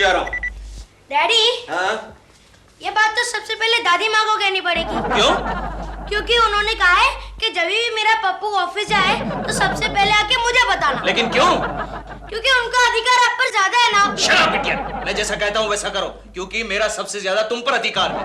जा रहा हूँ। डैडी, हाँ? ये बात तो सबसे पहले दादी माँ को कहनी पड़ेगी। क्यों? क्योंकि उन्होंने कहा है कि जब भी मेरा पप्पू ऑफिस जाए तो सबसे पहले आके मुझे बताना। लेकिन क्यों? क्योंकि उनका अधिकार आप पर ज्यादा है ना। शट अप बिटिया, मैं जैसा कहता हूँ वैसा करो, क्योंकि मेरा सबसे ज्यादा तुम पर अधिकार है।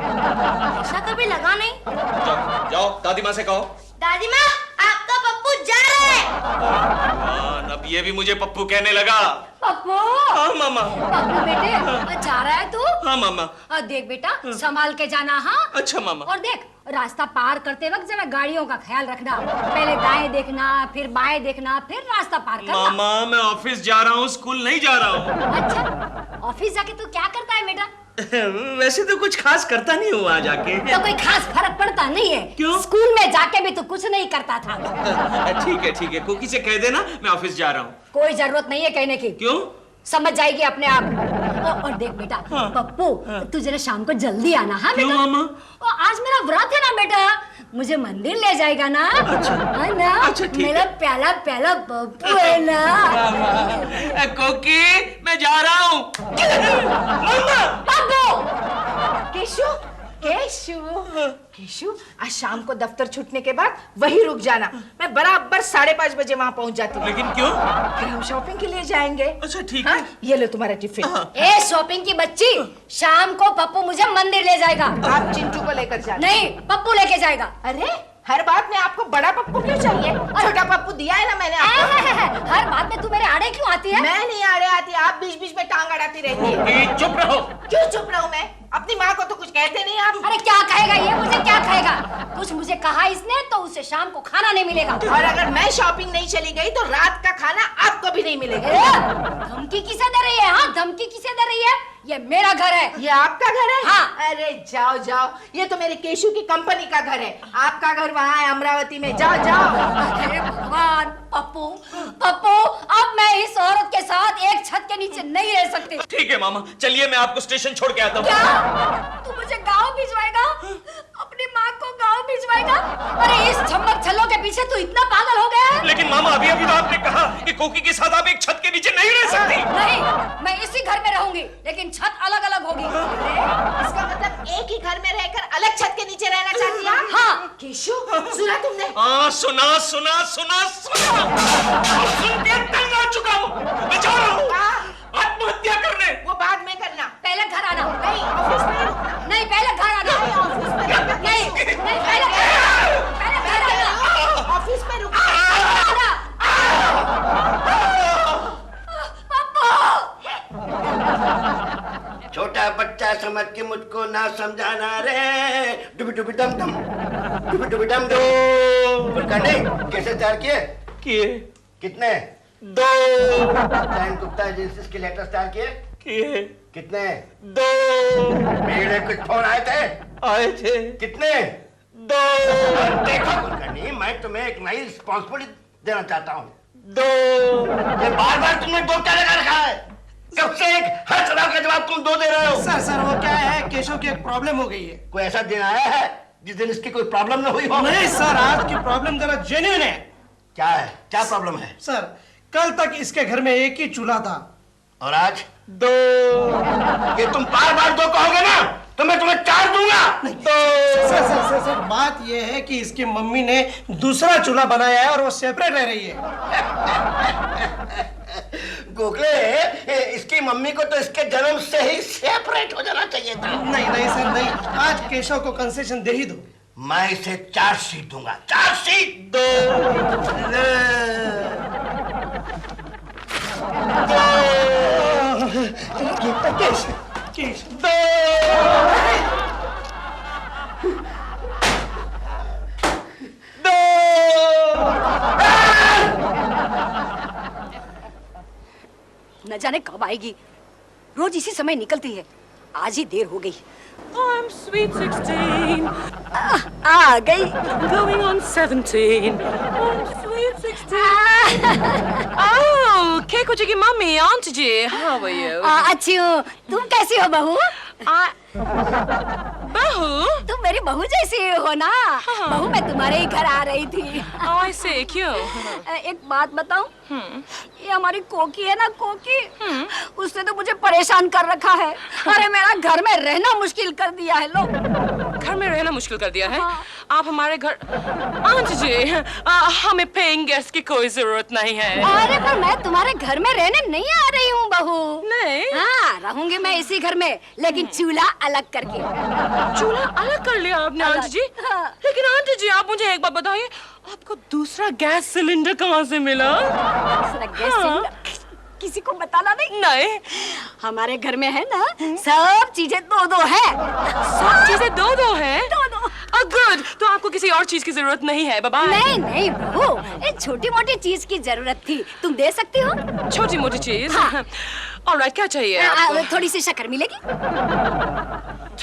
ऐसा कभी लगा नहीं। जाओ जाओ, दादी माँ से कहो। दादी माँ, आपका पप्पू जा रहा है। भगवान, अब ये भी मुझे पप्पू कहने लगा। पप्पू। हाँ मामा। पप्पू बेटे, जा रहा है तू? हाँ मामा। देख बेटा, संभाल के जाना। हाँ अच्छा मामा। और देख, रास्ता पार करते वक्त जरा गाड़ियों का ख्याल रखना। पहले दाएं देखना, फिर बाएं देखना, फिर रास्ता पार करना। मामा, मैं ऑफिस जा रहा हूँ, स्कूल नहीं जा रहा हूँ। अच्छा, ऑफिस जाके तू क्या करता है बेटा? वैसे तो कुछ खास करता नहीं हूँ वहाँ जाके। तो कोई खास फर्क पड़ता नहीं है। क्यों? स्कूल में जाके भी तू कुछ नहीं करता था। ठीक है, कुकी से कह देना मैं ऑफिस जा रहा हूँ। कोई जरूरत नहीं है कहने की। क्यों? समझ जाएगी अपने आप। और देख बेटा, हाँ। पप्पू, तू जरा शाम को जल्दी आना। हाँ क्यों बेटा? मामा? आज मेरा व्रत है ना बेटा, मुझे मंदिर ले जाएगा ना। अच्छा। है ना? अच्छा, ठीक मेरा है। प्याला प्याला पप्पू है ना। कोकी, मैं जा रहा हूँ। मामा! पप्पू! केशु, केशु, केशु, आज शाम को दफ्तर छूटने के बाद वहीं रुक जाना। मैं बराबर 5:30 बजे वहाँ पहुँच जाती हूँ। लेकिन क्यों? फिर हम शॉपिंग के लिए जाएंगे। अच्छा, ठीक हाँ? है। ये लो तुम्हारा टिफिन। हाँ। ए शॉपिंग की बच्ची, शाम को पप्पू मुझे मंदिर ले जाएगा। आप चिंटू को लेकर जाना। नहीं, पप्पू लेके जाएगा। अरे, हर बात में आपको बड़ा पप्पू क्यों चाहिए? छोटा पप्पू दिया है ना मैंने आपको। हर बात में तू मेरे आड़े क्यों आती है? मैं नहीं आड़े आती, आप बीच बीच में टांग अड़ाती रहती है। चुप रहो। क्यों चुप रहूं मैं? अपनी माँ को तो कुछ कहते नहीं आप। अरे क्या कहेगा ये? मुझे क्या कहेगा? कुछ मुझे कहा इसने तो उसे शाम को खाना नहीं मिलेगा। और अगर मैं शॉपिंग नहीं चली गई तो रात का खाना आपको भी नहीं मिलेगा। धमकी किसे दे रही है? हाँ, धमकी किसे दे रही है? ये मेरा घर है। ये आपका घर है? हाँ। अरे जाओ जाओ, ये तो मेरे केशु की कंपनी का घर है। आपका घर वहाँ है अमरावती में। जाओ जाओ। हे भगवान, पप्पू, पप्पू, अब मैं इस औरत के साथ एक छत के नीचे नहीं रह सकती। ठीक है मामा, चलिए मैं आपको स्टेशन छोड़ के आता हूँ। क्या? तू मुझे गांव भिजवाएगा? अपनी माँ को गांव भिजवाएगा? अरे इस छम्मक छल्लों के पीछे तू इतना पागल हो गया है? लेकिन मामा, अभी तो आपने कहा कि कोकी के साथ आप एक छत के नीचे नहीं रह सकती। नहीं, मैं इसी घर में रहूंगी, लेकिन छत अलग अलग होगी। इसका मतलब एक ही घर में रहकर अलग छत के नीचे रहना चाहती है? हाँ। केशु, सुना तुमने? हाँ, सुना। सुन के तंग आ चुका हूँ। मैं जा रहा हूँ आत्महत्या करने। वो बाद में करना। पहले घर आना। नहीं, ऑफिस में रुकना। नहीं, पहले घर आना। नहीं, ऑफिस में रुकना। नहीं, पहले घर आना। ऑफिस में रुकना। छोटा बच्चा समझ के मुझको ना समझाना रे। डुबी डुबी डम डम, डुबी डुबी डम डम। गुलकंडे कैसे तैयार किए? कितने? 2 टाइम गुप्ता एजेंसीज के लेटर्स तैयार किए? कितने? 2 मेरे कुछ फोन आए थे? कितने? 2 देखो गुलकंडी, मैं तुम्हें एक नई रिस्पॉन्सिबिलिटी देना चाहता हूँ। 2 ये बार बार तुमने 2 क्या लगा रखा है? कब से एक हर सवाल का जवाब तुम 2 दे रहे हो? सर वो क्या है, केशव की एक प्रॉब्लम हो गई है। कोई ऐसा दिन आया है जिस दिन इसकी कोई प्रॉब्लम ना हुई हो? नहीं सर, आज की प्रॉब्लम जरा जेन्युइन है। क्या है? क्या प्रॉब्लम है? सर, कल तक इसके घर में एक ही चूल्हा था और आज 2 ये तुम बार बार 2 कहोगे ना तो मैं तुम्हें 4 दूंगा। सर, बात ये है कि इसकी मम्मी ने दूसरा चूल्हा बनाया है और वो सेपरेट रह रही है। गोखले, इसकी मम्मी को तो इसके जन्म से ही सेपरेट हो जाना चाहिए था। नहीं सर, नहीं, आज केशव को कंसेशन दे ही दो। मैं इसे 4 सीट दूंगा। 4 सीट। 2 न जाने कब आएगी, रोज इसी समय निकलती है, आज ही देर हो गई। I'm sweet 16. आ गई। Going on 17. I'm sweet 16. Oh, Keiko ji की मम्मी, aunty ji, how are you? अच्छी हूँ, तुम कैसी हो बहू? बहू? तुम मेरी बहू जैसी हो ना। बहू मैं तुम्हारे ही घर आ रही थी। ऐसे क्यों? एक बात बताऊं? ये हमारी कोकी है ना, कोकी, उसने तो मुझे परेशान कर रखा है। अरे मेरा घर में रहना मुश्किल कर दिया है। लो, घर में रहना मुश्किल कर दिया है? आप हमारे घर आंटी जी, हमें पेइंग गेस्ट की कोई जरूरत नहीं है। अरे पर मैं तुम्हारे घर में रहने नहीं आ रही हूँ बहू। नहीं? हाँ, रहूंगी मैं इसी घर में, लेकिन चूल्हा अलग करके। चूल्हा अलग कर लिया आपने आंटी जी? हाँ। लेकिन आंटी जी आप मुझे एक बात बताइए, आपको दूसरा गैस सिलेंडर कहाँ से मिला? गैस सिलेंडर किसी को बताना नहीं। नहीं, हमारे घर में है ना, सब चीजें दो दो है। सब चीजें दो दो है? दो दो। गुड, तो आपको किसी और चीज की जरूरत नहीं है। Bye bye. नहीं नहीं बहू, एक छोटी मोटी चीज की जरूरत थी, तुम दे सकती हो? छोटी मोटी चीज? हाँ। ऑलराइट, क्या चाहिए आपको? थोड़ी सी शक्कर मिलेगी?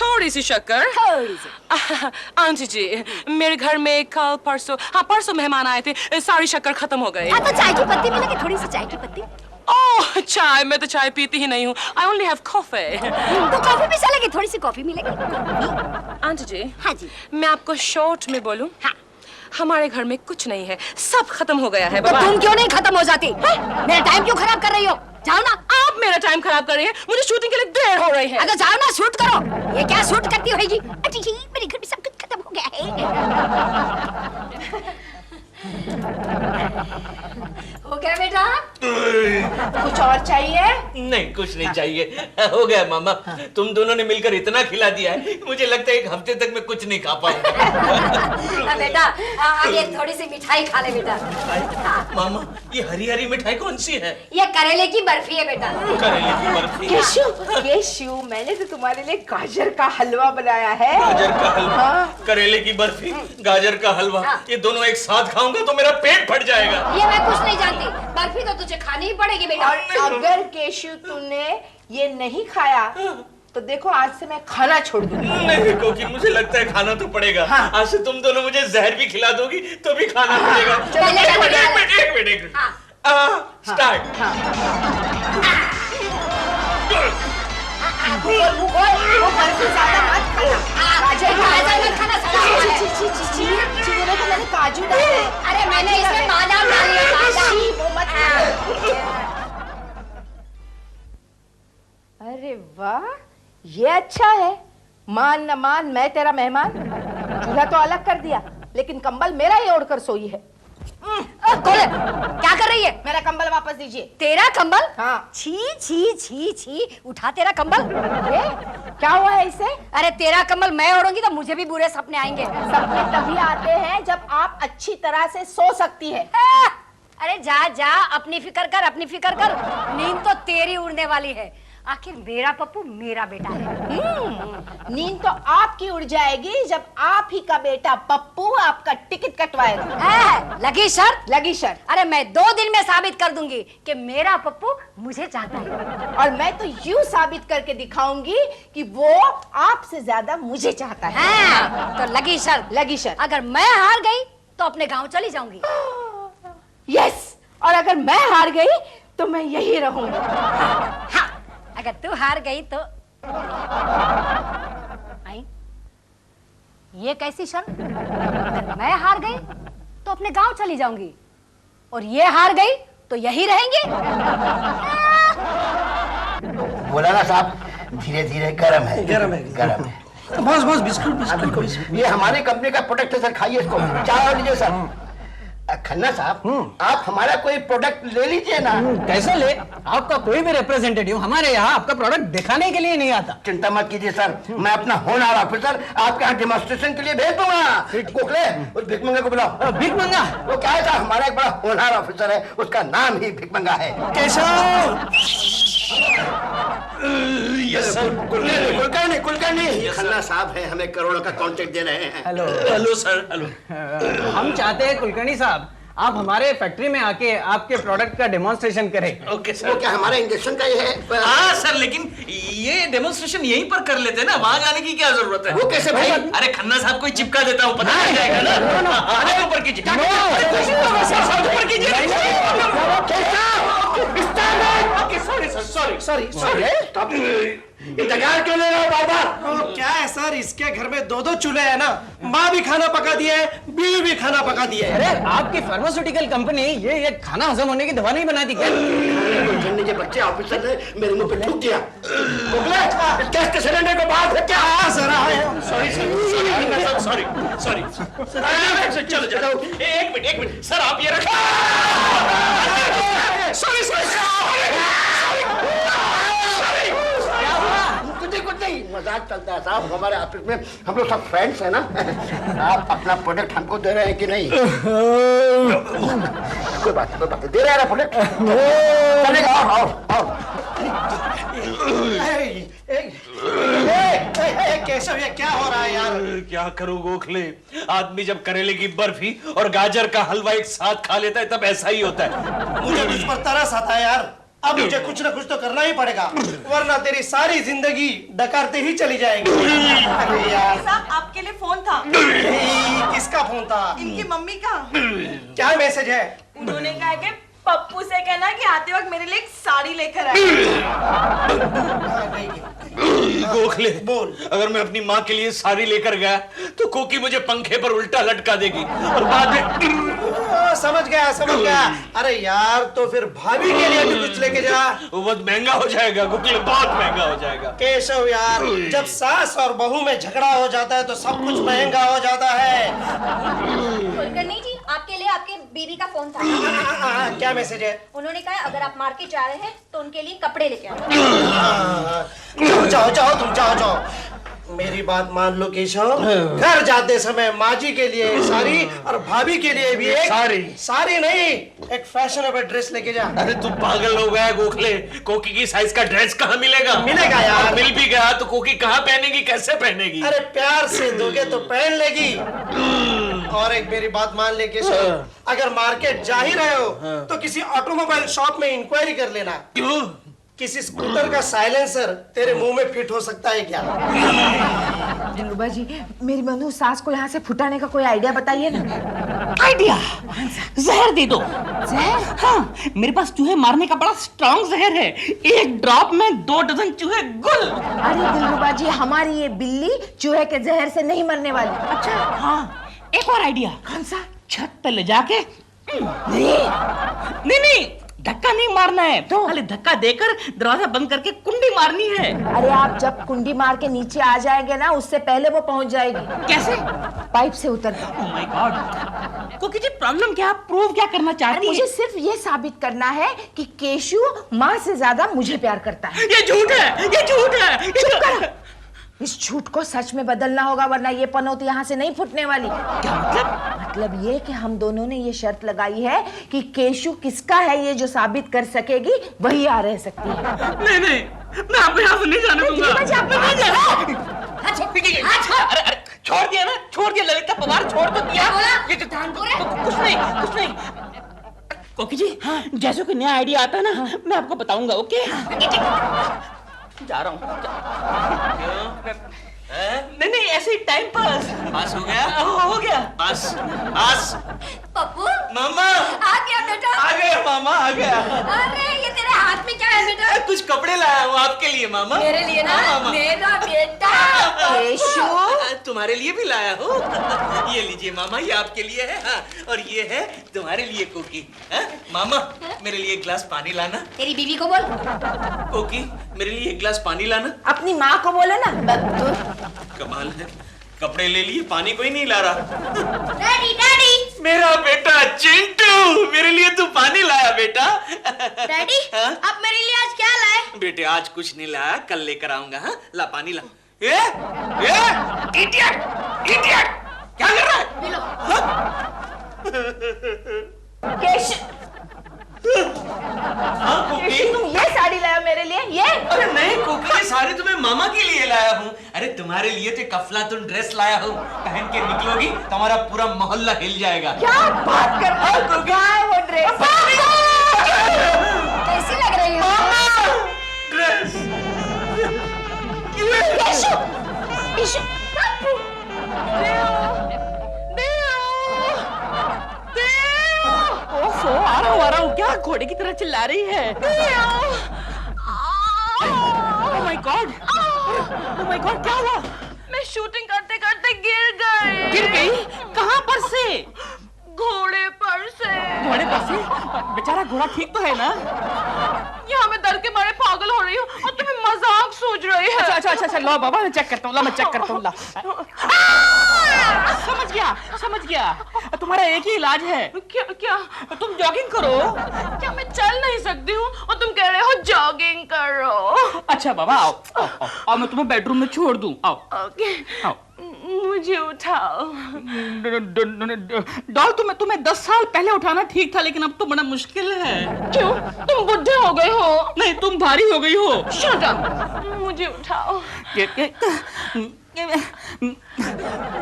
थोड़ी सी शक्कर? थोड़ी सी। आंटी जी, मेरे घर में कल परसों, परसों मेहमान आए थे, सारी शक्कर खत्म हो गई। हाँ, तो चाय की पत्ती मिलेगी, थोड़ी सी चाय की पत्ती। ओह, चाय? मैं तो चाय पीती ही नहीं हूँ। I only have coffee. तो कॉफी भी चलेगी, थोड़ी सी कॉफी मिलेगी। आंटी जी, हाँ जी। मैं आपको शॉर्ट में बोलूं? हाँ। हमारे घर में कुछ नहीं है, सब खत्म हो गया है। तो तुम क्यों नहीं खत्म हो जाती? मेरा टाइम क्यों खराब कर रही हो? जाओ ना। आप मेरा टाइम खराब कर रही हैं, मुझे शूटिंग के लिए देर हो रही है। अगर जाओ ना, शूट करो। ये क्या शूट करती होगी? अच्छा, मेरे घर में सब कुछ खत्म हो गया है। हो गया बेटा? कुछ और चाहिए? नहीं, कुछ नहीं चाहिए, हो गया मामा। तुम दोनों ने मिलकर इतना खिला दिया है, मुझे लगता है एक हफ्ते तक मैं कुछ नहीं खा पाऊंगा। बेटा, आगे थोड़ी सी मिठाई खा ले बेटा। मामा, ये हरी हरी मिठाई कौन सी है? ये करेले की बर्फी है बेटा। करेले की बर्फी? केशु, मैंने तो तुम्हारे लिए गाजर का हलवा बनाया है। गाजर का हलवा? करेले की बर्फी, गाजर का हलवा, ये दोनों एक साथ खाऊंगा तो मेरा पेट फट जाएगा। ये मैं कुछ नहीं जानती, बर्फी तो तुझे खानी ही पड़ेगी बेटा। और अगर केशु तुमने ये नहीं खाया तो देखो आज से मैं खाना छोड़ दूंगी। नहीं क्योंकि मुझे लगता है खाना तो पड़ेगा। हाँ। आज से तुम दोनों मुझे जहर भी खिला दोगी तो भी खाना पड़ेगा। चलो, एक मिनट। स्टार्ट। वो बर्फी ज्यादा मत खाना। गाजर मत खाना, सड़ा हुआ है। चिवरे को मैंने काजू डाले। अरे मैंने इसमें बादाम डाली है, बादाम। वो मत खाना। अरे वाह, ये अच्छा है। मान न मान, मैं तेरा मेहमान। चूल्हा तो अलग कर दिया, लेकिन कंबल मेरा ही ओढ़कर सोई है। क्या कर रही है? मेरा कंबल वापस दीजिए। तेरा कंबल? हाँ। छी छी छी छी, उठा तेरा कंबल। ये क्या हुआ है इसे? अरे तेरा कंबल मैं ओढ़ूंगी तो मुझे भी बुरे सपने आएंगे। सपने तभी आते हैं जब आप अच्छी तरह से सो सकती है। अरे जा जा, अपनी फिक्र कर, अपनी फिक्र कर। नींद तो तेरी उड़ने वाली है। आखिर मेरा पप्पू मेरा बेटा है। नींद तो आपकी उड़ जाएगी जब आप ही का बेटा पप्पू आपका टिकट कटवाएगा। लगी शर्त? लगी शर्त। अरे मैं 2 दिन में साबित कर दूंगी कि मेरा पप्पू मुझे चाहता है। और मैं तो यूं साबित करके दिखाऊंगी कि वो आपसे ज्यादा मुझे चाहता है। हाँ, तो लगी शर्त? लगी शर्त। अगर मैं हार गई तो अपने गांव चली जाऊंगी। यस, और अगर मैं हार गई तो मैं यही रहूंगी। हाँ, अगर तू हार गई तो आई, ये कैसी शर्त? अगर मैं हार गई तो अपने गांव चली जाऊंगी, और ये हार गई तो यही रहेंगे। बोला ना साहब, धीरे धीरे गरम है। गरम है। गरम है। बस बिस्कुट। ये हमारी कंपनी का प्रोडक्ट है सर, खाइए इसको। चाय और लीजिए सर। खन्ना साहब, आप हमारा कोई प्रोडक्ट ले लीजिए ना। कैसे ले? आपका कोई भी रिप्रेजेंटेटिव हमारे यहाँ आपका प्रोडक्ट दिखाने के लिए नहीं आता। चिंता मत कीजिए सर, मैं अपना होनहार ऑफिसर आपके यहाँ डेमोन्स्ट्रेशन के लिए भेज दूंगा। कोकले, उस भिकमंगा को बुलाओ। भिकमंगा? वो क्या है साहब, हमारा एक बड़ा होनहार ऑफिसर है, उसका नाम ही भिकमंगा है। कुलकर्णी, खन्ना साहब है, हमें करोड़ों का कॉन्ट्रैक्ट दे रहे हैं। हेलो। Hello sir, hello. हम चाहते हैं कुलकर्णी साहब, आप हमारे फैक्ट्री में आके आपके प्रोडक्ट का डेमोन्स्ट्रेशन करें। ओके वो सर। क्या हमारा इंजेक्शन का ये है? हाँ सर, लेकिन ये डेमोन्स्ट्रेशन यहीं पर कर लेते हैं ना, वहां जाने की क्या जरूरत है? वो कैसे भाई? अरे खन्ना साहब को ही चिपका देता हूँ, पता चल जाएगा ना। अरे ऊपर कीजिए। ऊपर कीजिए। सॉरी इंतजार क्यों ले रहा हो बार बार? क्या है सर, इसके घर में 2-2 चूल्हे हैं ना। माँ भी खाना पका दी है, बीवी भी खाना पका दी है। अरे आपकी फार्मास्यूटिकल कंपनी ये खाना हजम होने की दवा नहीं बनाती क्या? ठंडे के बच्चे ऑफिसर ने मेरे मुंह पे थूक दिया। गैस के सिलेंडर को बाहर फेंक क्या? सॉरी चलो चलो एक मिनट सर आप ये रखो। सॉरी कुछ नहीं, मजाक चलता है साहब। हमारे ऑफिस में हम लोग सब फ्रेंड्स हैं ना। आप अपना प्रोडक्ट हमको दे रहे हैं कि नहीं? कोई बात नहीं, दे रहे हैं ना प्रोडक्ट। चलेगा। और केशव, ये क्या हो रहा है यार? क्या करूं गोखले, आदमी जब करेले की बर्फी और गाजर का हलवा एक साथ खा लेता है तब ऐसा ही होता है। मुझे तुझ पर तरस आता है यार। अब मुझे कुछ ना कुछ तो करना ही पड़ेगा, वरना तेरी सारी जिंदगी डकारते ही चली जाएगी। अरे यार साहब आपके लिए फोन था। किसका फोन था? इनकी मम्मी का। क्या मैसेज है? उन्होंने कहा कि पप्पू से कहना कि आते वक्त मेरे लिए एक साड़ी लेकर आए। गोखले बोल। अगर मैं अपनी माँ के लिए साड़ी लेकर गया तो कोकी मुझे पंखे पर उल्टा लटका देगी और बाद में समझ गया। अरे यार तो फिर भाभी के लिए भी कुछ लेके जा। वो बहुत महंगा हो जाएगा गोखले, बहुत महंगा हो जाएगा। केशव यार, जब सास और बहू में झगड़ा हो जाता है तो सब कुछ महंगा हो जाता है। कुलकर्णी जी, आपके लिए आपके बीवी का फोन था। क्या मैसेज है? उन्होंने कहा अगर आप मार्केट जा रहे हैं तो उनके लिए कपड़े लेके आओ। जाओ तुम जाओ। मेरी बात मान लो केशव, घर जाते समय माँ जी के लिए साड़ी और भाभी के लिए भी एक साड़ी नहीं, एक फैशनेबल ड्रेस लेके जा। अरे तू पागल हो गया गोखले, कोकी की साइज का ड्रेस कहाँ मिलेगा यार। मिल भी गया तो कोकी कहाँ पहनेगी, कैसे पहनेगी? अरे प्यार से दोगे तो पहन लेगी। और एक मेरी बात मान ले केशव, अगर मार्केट जा ही रहे हो तो किसी ऑटोमोबाइल शॉप में इंक्वायरी कर लेना। क्यों? किसी स्कूटर का साइलेंसर तेरे मुंह में फिट हो सकता है क्या? दिलरुबा जी, मेरी मनु सास को यहाँ से फुटाने का कोई आइडिया बताइए ना। आइडिया? जहर दे दो। जहर? हाँ, मेरे पास चूहे मारने का बड़ा स्ट्रॉन्ग जहर है। एक ड्रॉप में 2 डजन चूहे गुल। अरे दिलरुबा जी, हमारी ये बिल्ली चूहे के जहर से नहीं मरने वाली। अच्छा हाँ, एक और आइडिया। कौन सा? छत पे ले जाके नहीं धक्का नहीं मारना है, तो खाली धक्का देकर दरवाजा बंद करके कुंडी मारनी है। अरे आप जब कुंडी मार के नीचे आ जाएंगे ना, उससे पहले वो पहुंच जाएगी। कैसे? पाइप से उतर। Oh my God. कोकी जी प्रॉब्लम क्या, प्रूव क्या करना चाहती है? मुझे सिर्फ ये साबित करना है कि केशु माँ से ज्यादा मुझे प्यार करता है। ये झूठ है। चुप कर। इस झूठ को सच में बदलना होगा, वरना ये पनौती यहाँ से नहीं फूटने वाली। क्या मतलब ये कि हम दोनों ने ये शर्त लगाई है कि केशु किसका है, ये जो साबित कर सकेगी वही आ रह सकती है। नहीं मैं आपको यहाँ से नहीं जाने दूंगा। अरे छोड़ दिया ललिता पवार, छोड़ तो दिया। ये कुछ नहीं। कोकी जी, जैसे कोई नया आइडिया आता है ना, मैं आपको बताऊंगा। ओके जा रहा हूँ। नहीं ऐसे ही टाइम पास हो गया। पास पप्पू मामा आ गया बेटा। आ गया मामा, आ गया। अरे ये तेरे हाथ में क्या है बेटा? कुछ कपड़े लाया हूँ आपके लिए मामा। मेरे लिए ना? मामा। मेरा बेटा केशु, तुम्हारे लिए भी लाया हूँ। ये लीजिए मामा, ये आपके लिए है। हाँ, और ये है तुम्हारे लिए कोकी। मामा मेरे लिए एक गिलास पानी लाना। तेरी बीवी को बोल। कोकी मेरे लिए एक गिलास पानी लाना। अपनी माँ को बोलो ना। कमाल है, कपड़े ले लिए, पानी कोई नहीं ला रहा। डैडी मेरा बेटा चिंटू, मेरे लिए तू पानी लाया बेटा। डैडी आप मेरे लिए आज क्या लाए? बेटे आज कुछ नहीं लाया, कल लेकर आऊंगा। हाँ ला पानी ला। इडियट क्या कर रहा है? केशु, तुम ये साड़ी लाया मेरे लिए? ये अरे नहीं कोकी, ये साड़ी तुम्हें मामा के लिए लाया हूँ। अरे तुम्हारे लिए तो कफलातुन ड्रेस लाया हूँ, पहन के निकलोगी तो हमारा पूरा मोहल्ला हिल जाएगा। क्या बात कर रहे हो? कहाँ है वो ड्रेस? कैसी लग रही है ड्रेस? केशु, ओफो, आ रहा हूँ। क्या घोड़े की तरह चिल्ला रही है? My God, oh my God, क्या हुआ? मैं शूटिंग करते करते गिर गई। गिर गई? कहाँ पर से? घोड़े पर से। घोड़े पर से? बेचारा घोड़ा ठीक तो है ना? यहाँ मैं डर के मारे पागल हो रही हूँ और तुम्हें मजाक सूझ रही है। अच्छा, लो बाबा, मैं चेक करता हूँ, मैं चेक करता हूँ। समझ गया, तुम्हारा एक ही इलाज है। क्या? तुम जॉगिंग करो। क्या मैं चल नहीं सकती हूँ और तुम कह रहे हो जॉगिंग करो? अच्छा बाबा, आओ, मैं तुम्हें बेडरूम में छोड़ दूँ, आओ। ओके, आओ। मुझे उठाओ। डॉल, तुम्हें 10 साल पहले उठाना ठीक था, लेकिन अब तो बड़ा मुश्किल है। क्यों? तुम बुढ़े हो गए हो? नहीं, तुम भारी हो गई हो। शट अप, मुझे उठाओ।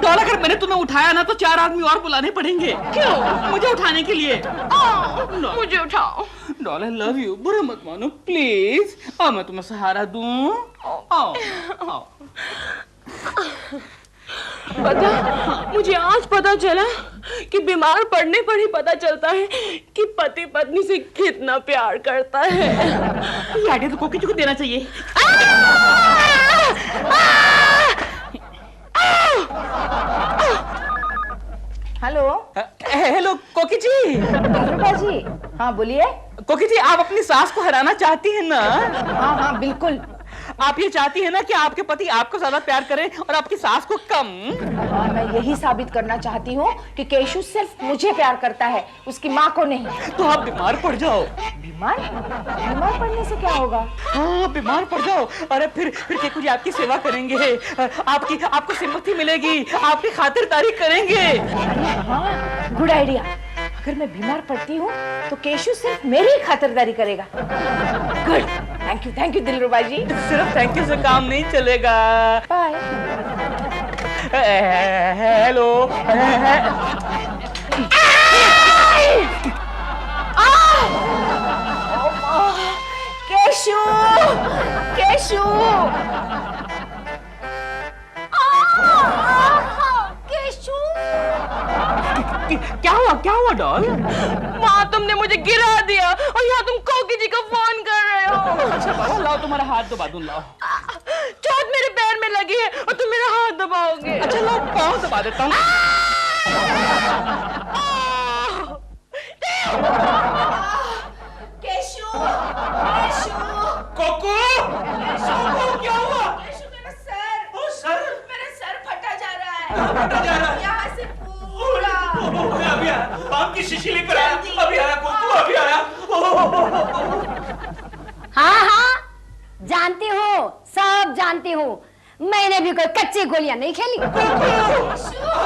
डॉल, अगर मैंने तुम्हें उठाया ना तो 4 आदमी और बुलाने पड़ेंगे। क्यों? मुझे उठाने के लिए। मुझे उठाओ। डॉल, आई लव यू, बुरा मत मानो प्लीज। आओ, मैं तुम्हें सहारा दूं। आओ। पता, मुझे आज पता चला कि बीमार पड़ने पर ही पता चलता है कि पति पत्नी से कितना प्यार करता है। ये आइडिया तो कोकी जी को देना चाहिए। हेलो कोकी जी। जी, हाँ बोलिए। कोकी जी, आप अपनी सास को हराना चाहती हैं ना? हाँ बिल्कुल। आप ये चाहती है ना कि आपके पति आपको ज्यादा प्यार करें और आपकी सास को कम? हाँ, मैं यही साबित करना चाहती हूँ कि केशु सिर्फ मुझे प्यार करता है, उसकी माँ को नहीं। तो आप बीमार पड़ जाओ। बीमार पड़ने से क्या होगा? हाँ, बीमार पड़ जाओ। अरे फिर केकू जी आपकी सेवा करेंगे, आपको सिंपैथी मिलेगी, आपकी खातिरदारी करेंगे। हाँ, गुड आइडिया। अगर मैं बीमार पड़ती हूँ तो केशु सिर्फ मेरी ही खातिरदारी करेगा। Good, thank you Dilruba ji. सिर्फ थैंक यू से काम नहीं चलेगा। बाय। हेलो। केशु, केशु। क्या हुआ डॉल? माँ, तुमने मुझे गिरा दिया और यहाँ तुम कोकी जी को फोन कर रहे हो। अच्छा बाबा, लाओ तुम्हारा हाथ दबा दूं, लाओ। चोट मेरे पैर में लगी है और तुम मेरा हाथ दबाओगे। अच्छा लाओ, पाँव दबा देता हूँ। केशु, कोको, क्या हुआ? मेरा सर फटा जा रहा है। यहाँ से पूरा। अभी आया, पाम की शीशी लेकर आया। अभी आया कोको, अभी आया। हाँ, जानती हूँ, सब जानती हूँ। मैंने भी कोई कच्ची गोलियां नहीं खेली। आ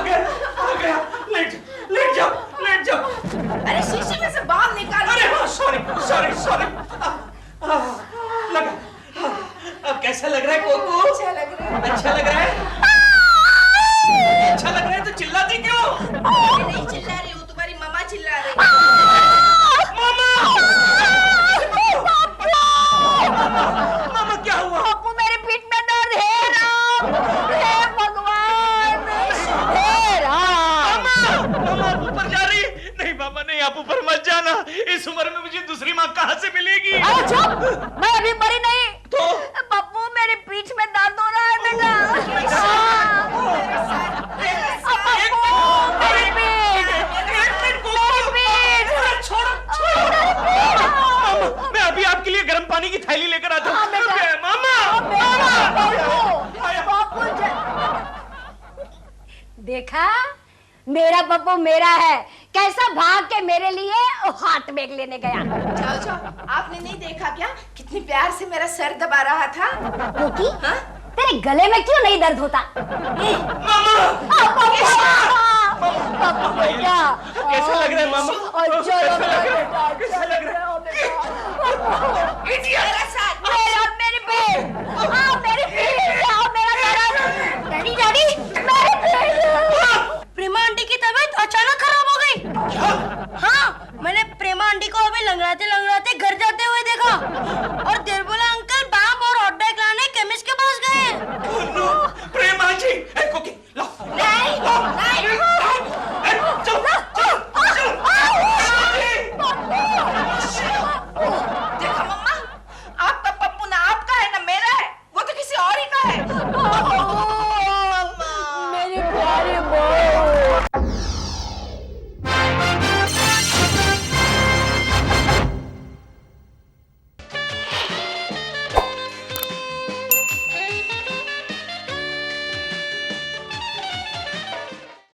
गया। लेट जाओ। अरे शीशे में से बाल निकालो। अरे हाँ, सॉरी। लगा। अब कैसा लग रहा है कोको? अच्छा लग रहा है। अच्छा लग रहा है तो चिल्लाती क्यों? मैं नहीं चिल्ला रही हूँ, तुम्हारी मम्मा चिल्ला रही है। मामा क्या हुआ? पप्पू, मेरे पीठ में दर्द है राम, हे भगवान, हे राम। मामा आप ऊपर जा रही? नहीं मामा नहीं, आप ऊपर मत जाना। इस उम्र में मुझे दूसरी माँ कहाँ से मिलेगी? चुप, मैं अभी मरी नहीं। तो पप्पू, मेरे पीठ में दर्द हो रहा है बेटा। मैं अभी आपके लिए गर्म पानी की थैली लेकर आता हूँ। मामा देखा, मेरा पप्पू मेरा है। कैसा भाग के मेरे लिए हाथ बैग लेने गया। जाओ, आपने नहीं देखा क्या कितनी प्यार से मेरा सर दबा रहा था? कोकी, तेरे गले में क्यों नहीं दर्द होता? मामा